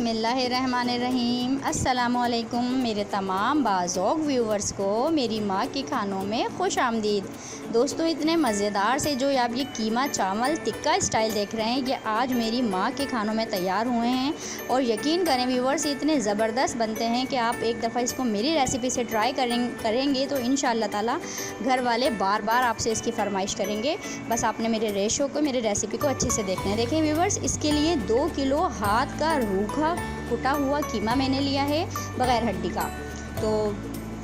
बिस्मिल्लाहिर्रहमानिर्रहीम। अस्सलामुअलैकुम मेरे तमाम बाज़ौक़ व्यूवर्स को मेरी माँ के खानों में खुश आमदीद। दोस्तों, इतने मज़ेदार से जो आप ये कीमा चावल टिक्का स्टाइल देख रहे हैं, ये आज मेरी माँ के खानों में तैयार हुए हैं और यकीन करें व्यूवर्स, इतने ज़बरदस्त बनते हैं कि आप एक दफ़ा इसको मेरी रेसिपी से ट्राई करेंगे तो इंशाअल्लाह ताला घर वाले बार बार आपसे इसकी फरमाइश करेंगे। बस आपने मेरे मेरी रेसिपी को अच्छे से देखना है। देखें व्यूवर्स, इसके लिए 2 किलो हाथ का रूखा कुटा हुआ कीमा मैंने लिया है बग़ैर हड्डी का। तो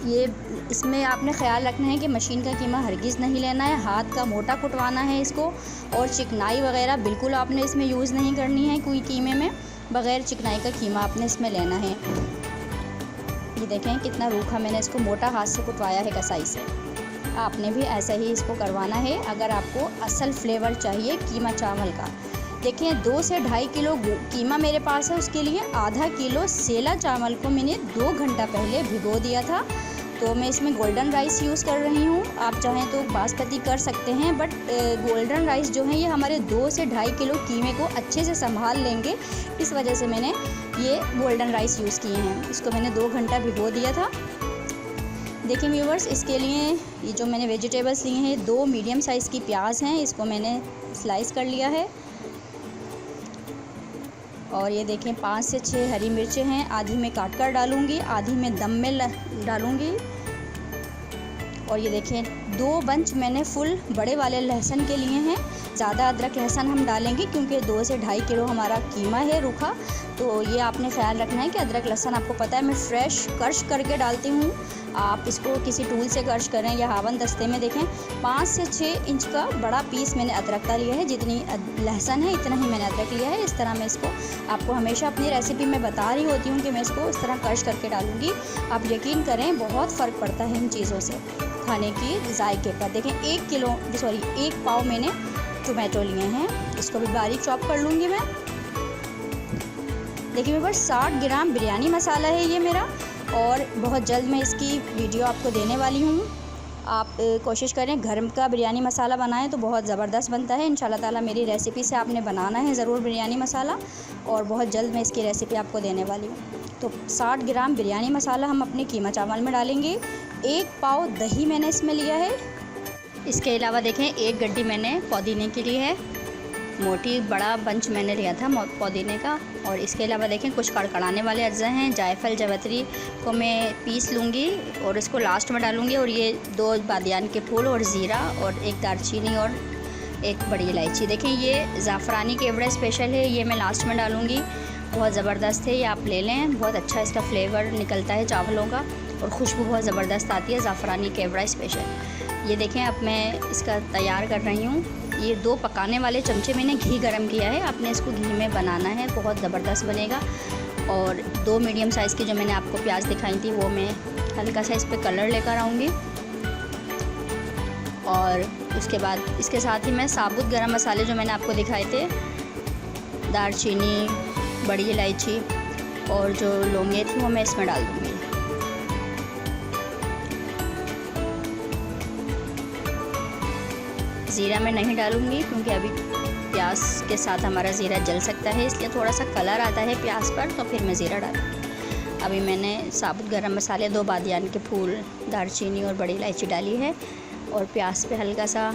ये इसमें आपने ख्याल रखना है कि मशीन का कीमा हरगिज़ नहीं लेना है, हाथ का मोटा कुटवाना है इसको। और चिकनाई वगैरह बिल्कुल आपने इसमें यूज़ नहीं करनी है, कोई कीमे में बग़ैर चिकनाई का कीमा आपने इसमें लेना है। ये देखें कितना रूखा मैंने इसको मोटा हाथ से कुटवाया है कसाई से। आपने भी ऐसा ही इसको करवाना है अगर आपको असल फ्लेवर चाहिए कीमा चावल का। देखें 2 से 2.5 किलो कीमा मेरे पास है, उसके लिए आधा किलो सेला चावल को मैंने 2 घंटा पहले भिगो दिया था। तो मैं इसमें गोल्डन राइस यूज़ कर रही हूँ, आप चाहें तो बासमती कर सकते हैं, बट गोल्डन राइस जो है ये हमारे 2 से 2.5 किलो कीमे को अच्छे से संभाल लेंगे, इस वजह से मैंने ये गोल्डन राइस यूज़ किए हैं। इसको मैंने 2 घंटा भिगो दिया था। देखिए व्यूवर्स, इसके लिए ये जो मैंने वेजिटेबल्स लिए हैं, 2 मीडियम साइज़ की प्याज हैं, इसको मैंने स्लाइस कर लिया है। और ये देखें 5 से 6 हरी मिर्चें हैं, आधी मैं काट कर डालूँगी, आधी मैं दम में डालूँगी। और ये देखें 2 बंच मैंने फुल बड़े वाले लहसुन के लिए हैं। ज़्यादा अदरक लहसुन हम डालेंगे क्योंकि 2 से 2.5 किलो हमारा कीमा है रूखा। तो ये आपने ख्याल रखना है कि अदरक लहसुन आपको पता है मैं फ़्रेश क्रश करके डालती हूँ, आप इसको किसी टूल से क्रश करें या हावन दस्ते में। देखें 5 से 6 इंच का बड़ा पीस मैंने अदरक का लिया है, जितनी लहसुन है इतना ही मैंने अदरक लिया है। इस तरह मैं इसको आपको हमेशा अपनी रेसिपी में बता रही होती हूँ कि मैं इसको इस तरह क्रश करके डालूँगी। आप यकीन करें बहुत फ़र्क पड़ता है इन चीज़ों से खाने की जायके पर। देखें 1 पाव मैंने टोमेटो लिए हैं, इसको भी बारीक चॉप कर लूँगी मैं। देखिए मेरे पास 60 ग्राम बिरयानी मसाला है ये मेरा, और बहुत जल्द मैं इसकी वीडियो आपको देने वाली हूँ। आप कोशिश करें घर का बिरयानी मसाला बनाएं तो बहुत ज़बरदस्त बनता है। इंशाल्लाह ताला मेरी रेसिपी से आपने बनाना है ज़रूर बिरयानी मसाला, और बहुत जल्द मैं इसकी रेसिपी आपको देने वाली हूँ। तो 60 ग्राम बिरयानी मसाला हम अपने कीमा चावल में डालेंगे। 1 पाव दही मैंने इसमें लिया है। इसके अलावा देखें 1 गड्डी मैंने पुदीने की ली है, मोटी बड़ा बंच मैंने लिया था पुदीने का। और इसके अलावा देखें कुछ कड़कड़ाने वाले अज्जा हैं, जायफल जावित्री को मैं पीस लूँगी और इसको लास्ट में डालूँगी। और ये 2 बादियान के फूल और ज़ीरा और 1 दालचीनी और 1 बड़ी इलायची। देखें ये ज़ाफ़रानी केवड़ा स्पेशल है, ये मैं लास्ट में डालूँगी। बहुत ज़बरदस्त है, ये आप ले लें, बहुत अच्छा इसका फ्लेवर निकलता है चावलों का और खुशबू बहुत ज़बरदस्त आती है। ज़ाफ़रानी केवड़ा स्पेशल। ये देखें अब मैं इसका तैयार कर रही हूँ। ये 2 पकाने वाले चमचे मैंने घी गरम किया है, आपने इसको घी में बनाना है, बहुत ज़बरदस्त बनेगा। और 2 मीडियम साइज़ की जो मैंने आपको प्याज दिखाई थी वो मैं हल्का सा इस पर कलर लेकर आऊँगी। और उसके बाद इसके साथ ही मैं साबुत गरम मसाले जो मैंने आपको दिखाए थे, दालचीनी, बड़ी इलायची और जो लौंगे थी वो मैं इसमें डाल दूँगी। ज़ीरा मैं नहीं डालूँगी क्योंकि अभी प्याज के साथ हमारा ज़ीरा जल सकता है, इसलिए थोड़ा सा कलर आता है प्याज पर, तो फिर मैं ज़ीरा डालूँगी। अभी मैंने साबुत गरम मसाले, 2 बादियान के फूल, दालचीनी और बड़ी इलायची डाली है। और प्याज पे हल्का सा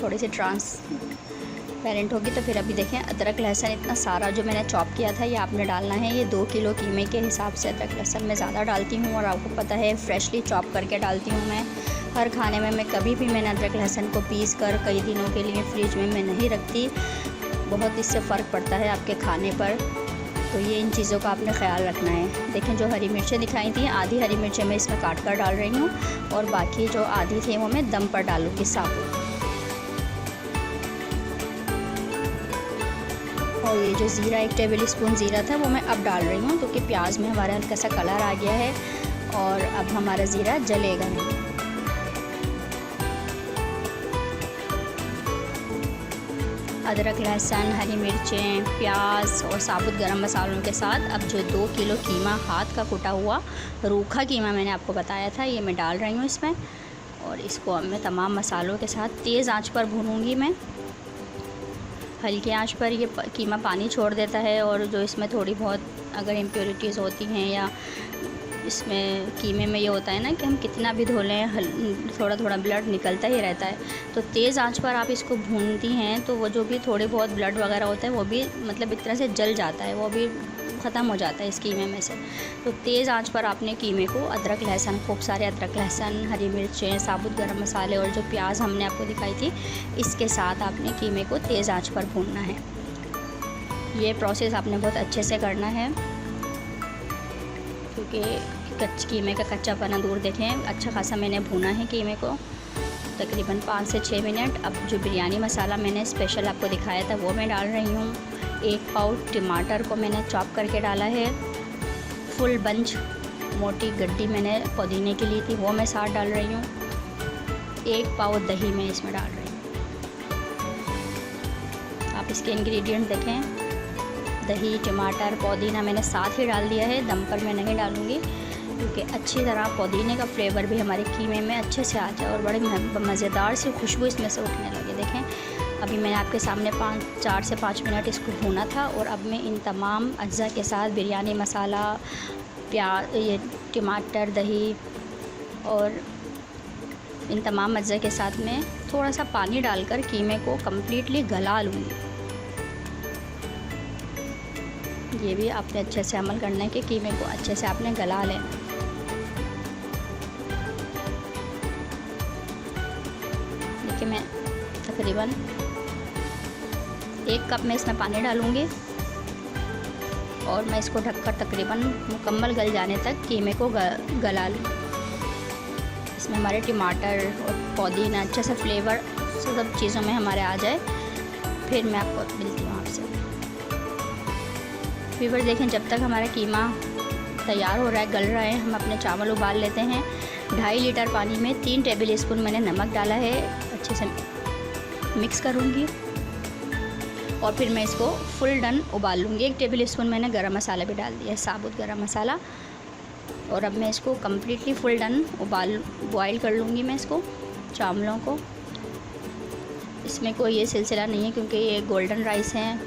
थोड़ी सी ट्रांसपेरेंट होगी तो फिर अभी देखें अदरक लहसुन इतना सारा जो मैंने चॉप किया था ये आपने डालना है। ये 2 किलो कीमे के हिसाब से अदरक लहसुन मैं ज़्यादा डालती हूँ, और आपको पता है फ्रेशली चॉप करके डालती हूँ मैं हर खाने में। मैं कभी भी मैंने अदरक लहसुन को पीस कर कई दिनों के लिए फ्रिज में मैं नहीं रखती, बहुत इससे फ़र्क पड़ता है आपके खाने पर। तो ये इन चीज़ों का आपने ख्याल रखना है। देखें जो हरी मिर्चें दिखाई थी, आधी हरी मिर्चें मैं इसमें काट कर डाल रही हूँ, और बाकी जो आधी थी वो मैं दम पर डालूँगी साबुत। और ये जो ज़ीरा 1 टेबल स्पून ज़ीरा था वो मैं अब डाल रही हूँ, क्योंकि प्याज में हमारा हल्का सा कलर आ गया है और अब हमारा ज़ीरा जलेगा नहीं। अदरक लहसुन, हरी मिर्चें, प्याज और साबुत गरम मसालों के साथ अब जो 2 किलो कीमा हाथ का कुटा हुआ रूखा कीमा मैंने आपको बताया था ये मैं डाल रही हूँ इसमें। और इसको अब मैं तमाम मसालों के साथ तेज़ आंच पर भूनूंगी मैं। हल्की आंच पर ये कीमा पानी छोड़ देता है और जो इसमें थोड़ी बहुत अगर इम्प्योरिटीज़ होती हैं या इसमें कीमे में ये होता है ना कि हम कितना भी धो लें थोड़ा थोड़ा ब्लड निकलता ही रहता है। तो तेज़ आंच पर आप इसको भूनती हैं तो वो जो भी थोड़े बहुत ब्लड वगैरह होता है वो भी मतलब एक तरह से जल जाता है, वो भी ख़त्म हो जाता है इस कीमे में से। तो तेज़ आंच पर आपने कीमे को अदरक लहसुन, खूब सारे अदरक लहसुन, हरी मिर्चें, साबुत गरम मसाले और जो प्याज हमने आपको दिखाई थी इसके साथ आपने कीमे को तेज़ आंच पर भूनना है। ये प्रोसेस आपने बहुत अच्छे से करना है क्योंकि कीमे का कच्चापना दूर देखें। अच्छा खासा मैंने भूना है कीमे को, तकरीबन 5 से 6 मिनट। अब जो बिरयानी मसाला मैंने स्पेशल आपको दिखाया था वो मैं डाल रही हूँ। 1 पाव टमाटर को मैंने चॉप करके डाला है। फुल बंच मोटी गड्डी मैंने पुदीने की ली थी वो मैं साथ डाल रही हूँ। 1 पाव दही मैं इसमें डाल रही हूँ। आप इसके इंग्रेडिएंट देखें, दही, टमाटर, पुदीना मैंने साथ ही डाल दिया है, दम पर मैं नहीं डालूँगी क्योंकि अच्छी तरह पुदीने का फ्लेवर भी हमारे कीमे में अच्छे से आ जाए और बड़े मज़ेदार सी खुशबू इसमें से उठने लगे। देखें अभी मैंने आपके सामने 4 से 5 मिनट इसको भूना था और अब मैं इन तमाम अज्जा के साथ बिरयानी मसाला, प्याज, ये टमाटर, दही और इन तमाम अज्जा के साथ में थोड़ा सा पानी डालकर कीमे को कम्प्लीटली गला लूँगी। ये भी आपने अच्छे से अमल करना है कि कीमे को अच्छे से आपने गला लेना। देखिए मैं तकरीबन 1 कप में इसमें पानी डालूँगी और मैं इसको ढककर तकरीबन मुकम्मल गल जाने तक कीमे को गला लूँ। इसमें हमारे टमाटर और पुदीना अच्छे से फ्लेवर सब चीज़ों में हमारे आ जाए, फिर मैं आपको मिलती हूँ आपसे। व्यूअर्स देखें जब तक हमारा कीमा तैयार हो रहा है, गल रहा है, हम अपने चावल उबाल लेते हैं। 2.5 लीटर पानी में 3 टेबल स्पून मैंने नमक डाला है, अच्छे से मिक्स करूँगी और फिर मैं इसको फुल डन उबाल लूँगी। 1 टेबल स्पून मैंने गरम मसाला भी डाल दिया है, साबुत गरम मसाला। और अब मैं इसको कम्प्लीटली फुल डन बॉयल कर लूँगी मैं इसको चावलों को। इसमें कोई ये सिलसिला नहीं है क्योंकि ये गोल्डन राइस हैं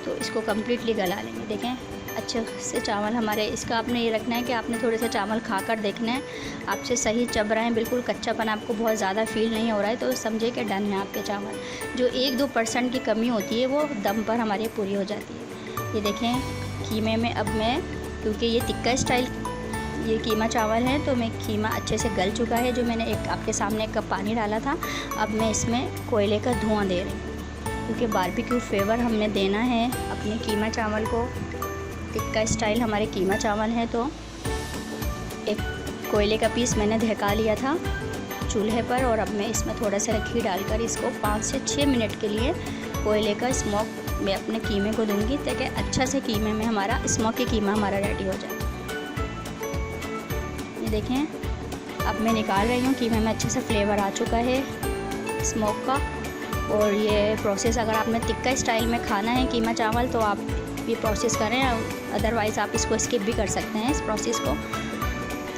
तो इसको कम्प्लीटली गला लेंगे। देखें अच्छे से चावल हमारे, इसका आपने ये रखना है कि आपने थोड़े से चावल खाकर देखना है आपसे सही चब रहे हैं, बिल्कुल कच्चापन आपको बहुत ज़्यादा फील नहीं हो रहा है तो समझे कि डन है आपके चावल। जो 1-2% की कमी होती है वो दम पर हमारी पूरी हो जाती है। ये देखें कीमे में अब मैं, क्योंकि ये टिक्का स्टाइल ये कीमा चावल है तो मैं कीमा अच्छे से गल चुका है। जो मैंने आपके सामने 1 कप पानी डाला था, अब मैं इसमें कोयले का धुआं दे रही हूँ क्योंकि बारबेक्यू फ्लेवर हमने देना है अपने कीमा चावल को। टिक्का स्टाइल हमारे कीमा चावल हैं तो एक कोयले का पीस मैंने धका लिया था चूल्हे पर और अब मैं इसमें थोड़ा सा घी डालकर इसको 5 से 6 मिनट के लिए कोयले का स्मोक मैं अपने कीमे को दूंगी ताकि अच्छा से कीमे में हमारा स्मोकी कीमा हमारा रेडी हो जाए। ये देखें अब मैं निकाल रही हूँ, कीमे में अच्छे से फ्लेवर आ चुका है स्मोक का। और ये प्रोसेस अगर आपने टिक्का स्टाइल में खाना है कीमा चावल तो आप ये प्रोसेस करें, अदरवाइज़ आप इसको स्किप भी कर सकते हैं इस प्रोसेस को।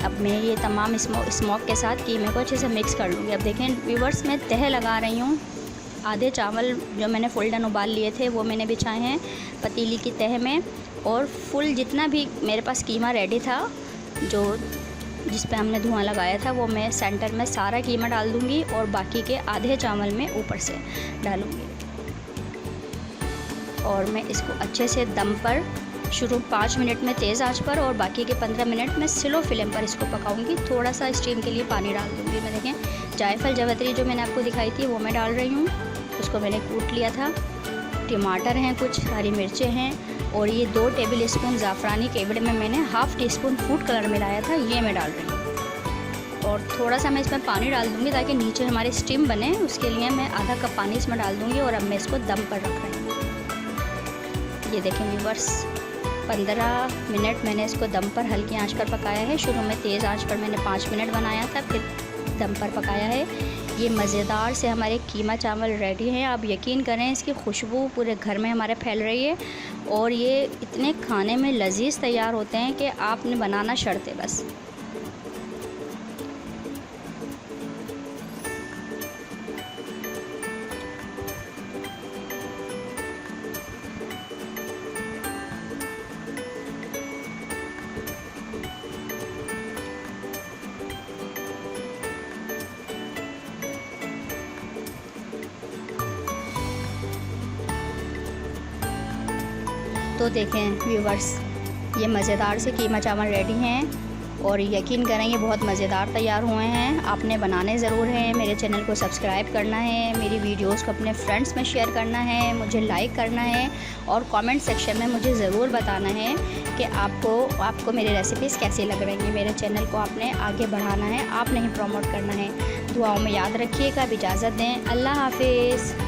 अब मैं ये तमाम स्मोक के साथ कीमे को अच्छे से मिक्स कर लूँगी। अब देखें व्यूअर्स मैं तह लगा रही हूँ। आधे चावल जो मैंने फुल डन उबाल लिए थे वो मैंने बिछाए हैं पतीली की तह में और फुल जितना भी मेरे पास कीमा रेडी था जो जिस पे हमने धुआं लगाया था वो मैं सेंटर में सारा कीमा डाल दूँगी और बाकी के आधे चावल में ऊपर से डालूँगी और मैं इसको अच्छे से दम पर शुरू 5 मिनट में तेज़ आंच पर और बाकी के 15 मिनट में स्लो फ्लेम पर इसको पकाऊंगी। थोड़ा सा स्टीम के लिए पानी डाल दूँगी मैं। देखें जायफल जावित्री जो मैंने आपको दिखाई थी वो मैं डाल रही हूँ, उसको मैंने कूट लिया था। टमाटर हैं, कुछ हरी मिर्चें हैं और ये 2 टेबल स्पून ज़ाफ़रानी केवड़े में मैंने ½ टीस्पून फूड कलर मिलाया था, ये मैं डाल रही हूँ। और थोड़ा सा मैं इसमें पानी डाल दूँगी ताकि नीचे हमारे स्टीम बने, उसके लिए मैं आधा कप पानी इसमें डाल दूँगी और अब मैं इसको दम पर रख रही हूँ। ये देखें व्यूअर्स 15 मिनट मैंने इसको दम पर हल्की आंच पर पकाया है। शुरू में तेज़ आंच पर मैंने 5 मिनट बनाया था, फिर दम पर पकाया है। ये मज़ेदार से हमारे कीमा चावल रेडी हैं। आप यकीन करें इसकी खुशबू पूरे घर में हमारे फैल रही है और ये इतने खाने में लजीज तैयार होते हैं कि आपने बनाना शर्त है बस। तो देखें व्यूवर्स, ये मज़ेदार से कीमा चावल रेडी हैं और यकीन करें ये बहुत मज़ेदार तैयार हुए हैं। आपने बनाने ज़रूर हैं। मेरे चैनल को सब्सक्राइब करना है, मेरी वीडियोस को अपने फ्रेंड्स में शेयर करना है, मुझे लाइक करना है और कमेंट सेक्शन में मुझे ज़रूर बताना है कि आपको मेरी रेसिपीज़ कैसी लग रही हैं। मेरे चैनल को आपने आगे बढ़ाना है, आपने ही प्रमोट करना है। दुआओं में याद रखिएगा। अब इजाज़त दें। अल्लाह हाफिज़।